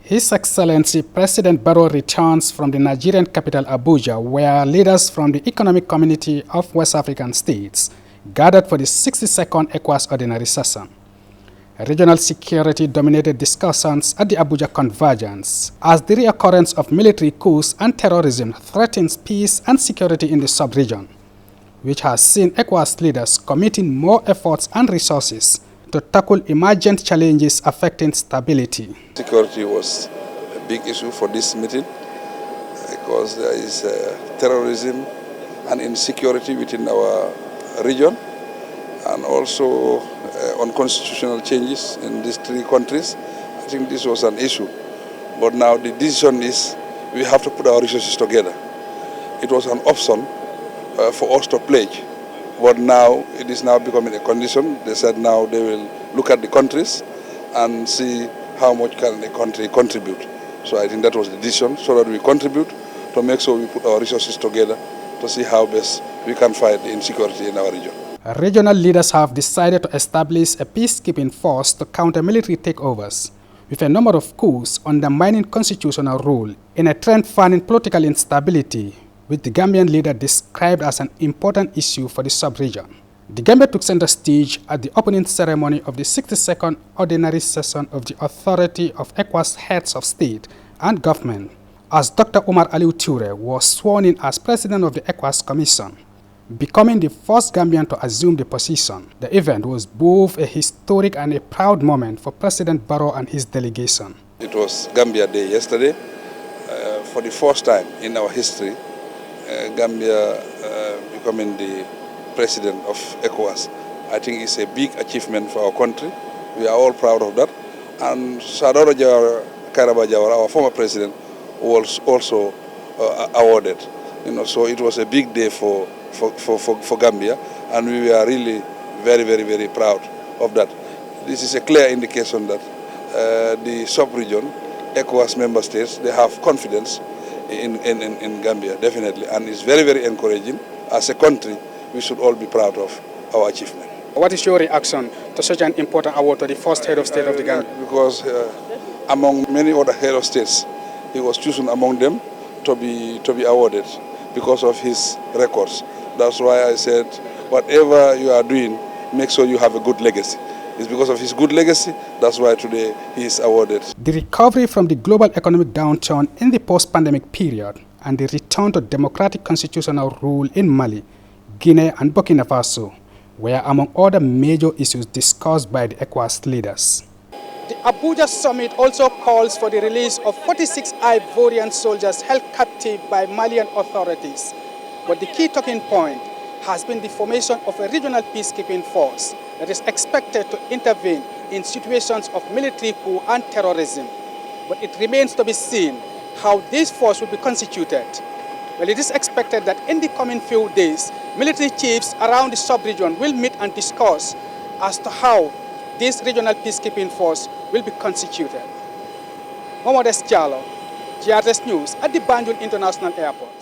His Excellency President Barrow returns from the Nigerian capital Abuja, where leaders from the Economic Community of West African States gathered for the 62nd Ecowas Ordinary Session. Regional security dominated discussions at the Abuja Convergence as the reoccurrence of military coups and terrorism threatens peace and security in the sub-region, which has seen ECOWAS leaders committing more efforts and resources to tackle emergent challenges affecting stability. Security was a big issue for this meeting because there is terrorism and insecurity within our region, and also on constitutional changes in these three countries. I think this was an issue. But now the decision is we have to put our resources together. It was an option for us to pledge. But now it is now becoming a condition. They said now they will look at the countries and see how much can a country contribute. So I think that was the decision, so that we contribute to make sure we put our resources together to see how best we can fight the insecurity in our region. Regional leaders have decided to establish a peacekeeping force to counter military takeovers, with a number of coups undermining constitutional rule in a trend fanning political instability, which the Gambian leader described as an important issue for the sub-region. The Gambia took center stage at the opening ceremony of the 62nd Ordinary Session of the Authority of ECOWAS Heads of State and Government, as Dr. Umar Aliu Ture was sworn in as President of the ECOWAS Commission, becoming the first Gambian to assume the position. The event was both a historic and a proud moment for President Barrow and his delegation. It was Gambia Day yesterday. For the first time in our history, Gambia becoming the president of ECOWAS. I think it's a big achievement for our country. We are all proud of that. And Sadoro Kairaba Jawara, our former president, was also awarded. So it was a big day for Gambia, and we are really very, very, very proud of that. This is a clear indication that the sub-region, ECOWAS member states, they have confidence in Gambia, definitely, and it's very, very encouraging. As a country, we should all be proud of our achievement. What is your reaction to such an important award to the first head of state of the Gambia? Because among many other head of states, he was chosen among them to be awarded because of his records. That's why I said, whatever you are doing, make sure you have a good legacy. It's because of his good legacy, that's why today he is awarded. The recovery from the global economic downturn in the post-pandemic period and the return to democratic constitutional rule in Mali, Guinea and Burkina Faso were among other major issues discussed by the ECOWAS leaders. The Abuja summit also calls for the release of 46 Ivorian soldiers held captive by Malian authorities. But the key talking point has been the formation of a regional peacekeeping force that is expected to intervene in situations of military coup and terrorism. But it remains to be seen how this force will be constituted. Well, it is expected that in the coming few days, military chiefs around the sub-region will meet and discuss as to how this regional peacekeeping force will be constituted. Mohamed Jallo, GRS News at the Banjul International Airport.